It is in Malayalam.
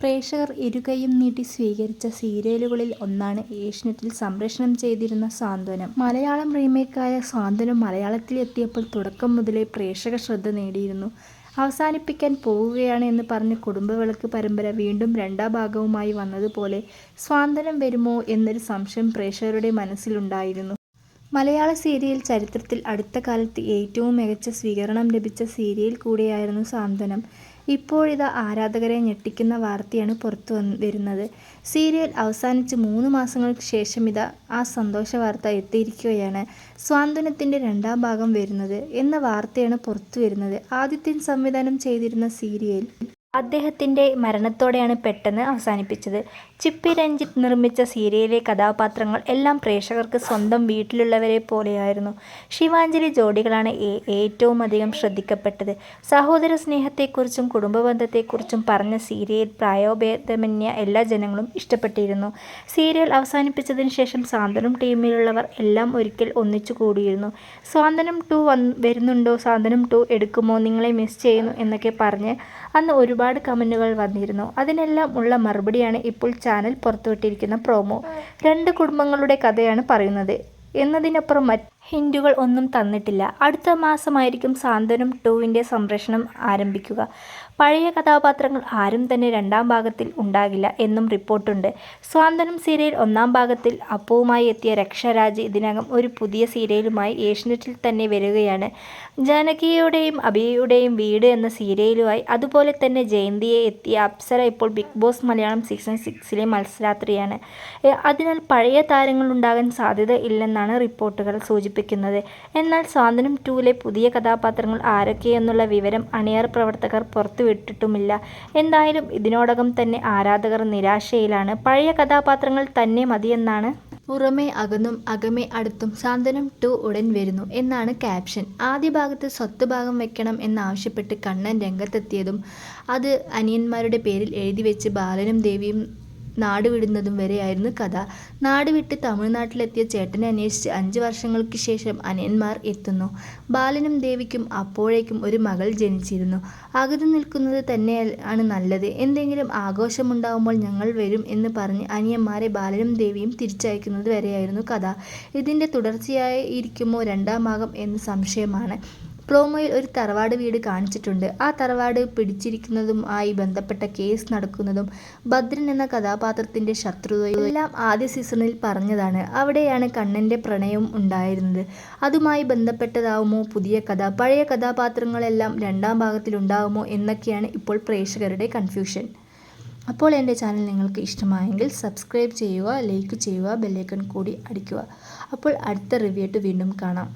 പ്രേക്ഷകർ ഇരുകൈയും നീട്ടി സ്വീകരിച്ച സീരിയലുകളിൽ ഒന്നാണ് ഏഷ്യനെറ്റിൽ സംപ്രേഷണം ചെയ്തിരുന്ന സാന്ത്വനം. മലയാളം റീമേക്കായ സാന്ത്വനം മലയാളത്തിലെത്തിയപ്പോൾ തുടക്കം മുതലേ പ്രേക്ഷക ശ്രദ്ധ നേടിയിരുന്നു. അവസാനിപ്പിക്കാൻ പോവുകയാണ് എന്ന് പറഞ്ഞ കുടുംബവിളക്ക് പരമ്പര വീണ്ടും രണ്ടാം ഭാഗവുമായി വന്നതുപോലെ സാന്ത്വനം വരുമോ എന്നൊരു സംശയം പ്രേക്ഷകരുടെ മനസ്സിലുണ്ടായിരുന്നു. മലയാള സീരിയൽ ചരിത്രത്തിൽ അടുത്ത കാലത്ത് ഏറ്റവും മികച്ച സ്വീകരണം ലഭിച്ച സീരിയൽ കൂടിയായിരുന്നു സാന്ത്വനം. ഇപ്പോഴിതാ ആരാധകരെ ഞെട്ടിക്കുന്ന വാർത്തയാണ് പുറത്തു വരുന്നത്. സീരിയൽ അവസാനിച്ച് 3 മാസങ്ങൾക്ക് ശേഷം ഇതാ ആ സന്തോഷ വാർത്ത എത്തിയിരിക്കുകയാണ്. സാന്ത്വനത്തിൻ്റെ രണ്ടാം ഭാഗം വരുന്നത് എന്ന വാർത്തയാണ് പുറത്തു വരുന്നത്. ആദിത്യൻ സംവിധാനം ചെയ്തിരുന്ന സീരിയൽ അദ്ദേഹത്തിൻ്റെ മരണത്തോടെയാണ് പെട്ടെന്ന് അവസാനിപ്പിച്ചത്. ചിപ്പി രഞ്ജിത്ത് നിർമ്മിച്ച സീരിയലിലെ കഥാപാത്രങ്ങൾ എല്ലാം പ്രേക്ഷകർക്ക് സ്വന്തം വീട്ടിലുള്ളവരെ പോലെയായിരുന്നു. ശിവാഞ്ജലി ജോഡികളാണ് ഏറ്റവും അധികം ശ്രദ്ധിക്കപ്പെട്ടത്. സഹോദര സ്നേഹത്തെക്കുറിച്ചും കുടുംബബന്ധത്തെക്കുറിച്ചും പറഞ്ഞ സീരിയൽ പ്രായോഭേദമന്യേ എല്ലാ ജനങ്ങളും ഇഷ്ടപ്പെട്ടിരുന്നു. സീരിയൽ അവസാനിപ്പിച്ചതിന് ശേഷം സാന്ത്വനം ടീമിലുള്ളവർ എല്ലാം ഒരിക്കൽ ഒന്നിച്ചു കൂടിയിരുന്നു. സാന്ത്വനം 2 വരുന്നുണ്ടോ, സാന്ത്വനം 2 എടുക്കുമോ, നിങ്ങളെ മിസ് ചെയ്യുന്നു എന്നൊക്കെ പറഞ്ഞ് അന്ന് ഒരുപാട് കമൻറ്റുകൾ വന്നിരുന്നു. അതിനെല്ലാം ഉള്ള മറുപടിയാണ് ഇപ്പോൾ ചാനൽ പുറത്തുവിട്ടിരിക്കുന്ന പ്രോമോ. 2 കുടുംബങ്ങളുടെ കഥയാണ് പറയുന്നത് എന്നതിനപ്പുറം മറ്റ് ഹിൻറ്റുകൾ ഒന്നും തന്നിട്ടില്ല. അടുത്ത മാസമായിരിക്കും സാന്ത്വനം 2-ൻ്റെ സംപ്രേഷണം ആരംഭിക്കുക. പഴയ കഥാപാത്രങ്ങൾ ആരും തന്നെ രണ്ടാം ഭാഗത്തിൽ ഉണ്ടാകില്ല എന്നും റിപ്പോർട്ടുണ്ട്. സാന്ത്വനം സീരിയൽ 1-ാം ഭാഗത്തിൽ അപ്പുവുമായി എത്തിയ രക്ഷരാജ് ഇതിനകം ഒരു പുതിയ സീരിയലുമായി ഏഷ്യനെറ്റിൽ തന്നെ വരികയാണ്. ജാനകിയുടെയും അഭിയുടെയും വീട് എന്ന സീരിയലുമായി അതുപോലെ തന്നെ ജയന്തിയെ എത്തിയ അപ്സര ഇപ്പോൾ ബിഗ് ബോസ് മലയാളം സീസൺ 6-ലെ മത്സരാർത്ഥിയാണ്. അതിനാൽ പഴയ താരങ്ങൾ ഉണ്ടാകാൻ സാധ്യത ഇല്ലെന്നാണ് റിപ്പോർട്ടുകൾ സൂചിപ്പിക്കുന്നത്. എന്നാൽ സാന്ത്വനം 2-ലെ പുതിയ കഥാപാത്രങ്ങൾ ആരൊക്കെയെന്നുള്ള വിവരം അണിയറ പ്രവർത്തകർ പുറത്തുവിട്ടിട്ടുമില്ല. എന്തായാലും ഇതിനോടകം തന്നെ ആരാധകർ നിരാശയിലാണ്. പഴയ കഥാപാത്രങ്ങൾ തന്നെ മതിയെന്നാണ്. പുറമേ അകന്നും അകമേ അടുത്തും സാന്ത്വനം 2 ഉടൻ വരുന്നു എന്നാണ് ക്യാപ്ഷൻ. ആദ്യ ഭാഗത്ത് സ്വത്ത് ഭാഗം വെക്കണം എന്നാവശ്യപ്പെട്ട് കണ്ണൻ രംഗത്തെത്തിയതും അത് അനിയന്മാരുടെ പേരിൽ എഴുതി വെച്ച് ബാലനും ദേവിയും നാടുവിടുന്നതും വരെയായിരുന്നു കഥ. നാടുവിട്ട് തമിഴ്നാട്ടിലെത്തിയ ചേട്ടനെ അന്വേഷിച്ച് 5 വർഷങ്ങൾക്ക് ശേഷം അനിയന്മാർ എത്തുന്നു. ബാലനും ദേവിക്കും അപ്പോഴേക്കും ഒരു മകൾ ജനിച്ചിരുന്നു. അകന്നു നിൽക്കുന്നത് തന്നെയാണ് നല്ലത്, എന്തെങ്കിലും ആഘോഷമുണ്ടാകുമ്പോൾ ഞങ്ങൾ വരും എന്ന് പറഞ്ഞ് അനിയന്മാരെ ബാലനും ദേവിയും തിരിച്ചയക്കുന്നത് വരെയായിരുന്നു കഥ. ഇതിൻ്റെ തുടർച്ചയായിരിക്കുമോ രണ്ടാം ഭാഗം എന്ന് സംശയമാണ്. പ്രോമോയിൽ ഒരു തറവാട് വീട് കാണിച്ചിട്ടുണ്ട്. ആ തറവാട് പിടിച്ചിരിക്കുന്നതുമായി ബന്ധപ്പെട്ട കേസ് നടക്കുന്നതും ഭദ്രൻ എന്ന കഥാപാത്രത്തിൻ്റെ ശത്രുതയും എല്ലാം ആദ്യ സീസണിൽ പറഞ്ഞതാണ്. അവിടെയാണ് കണ്ണൻ്റെ പ്രണയവും ഉണ്ടായിരുന്നത്. അതുമായി ബന്ധപ്പെട്ടതാവുമോ പുതിയ കഥ? പഴയ കഥാപാത്രങ്ങളെല്ലാം രണ്ടാം ഭാഗത്തിലുണ്ടാവുമോ എന്നൊക്കെയാണ് ഇപ്പോൾ പ്രേക്ഷകരുടെ കൺഫ്യൂഷൻ. അപ്പോൾ എൻ്റെ ചാനൽ നിങ്ങൾക്ക് ഇഷ്ടമായെങ്കിൽ സബ്സ്ക്രൈബ് ചെയ്യുക, ലൈക്ക് ചെയ്യുക, ബെല്ലൈക്കൺ കൂടി അടിക്കുക. അപ്പോൾ അടുത്ത റിവ്യൂ ആയിട്ട് വീണ്ടും കാണാം.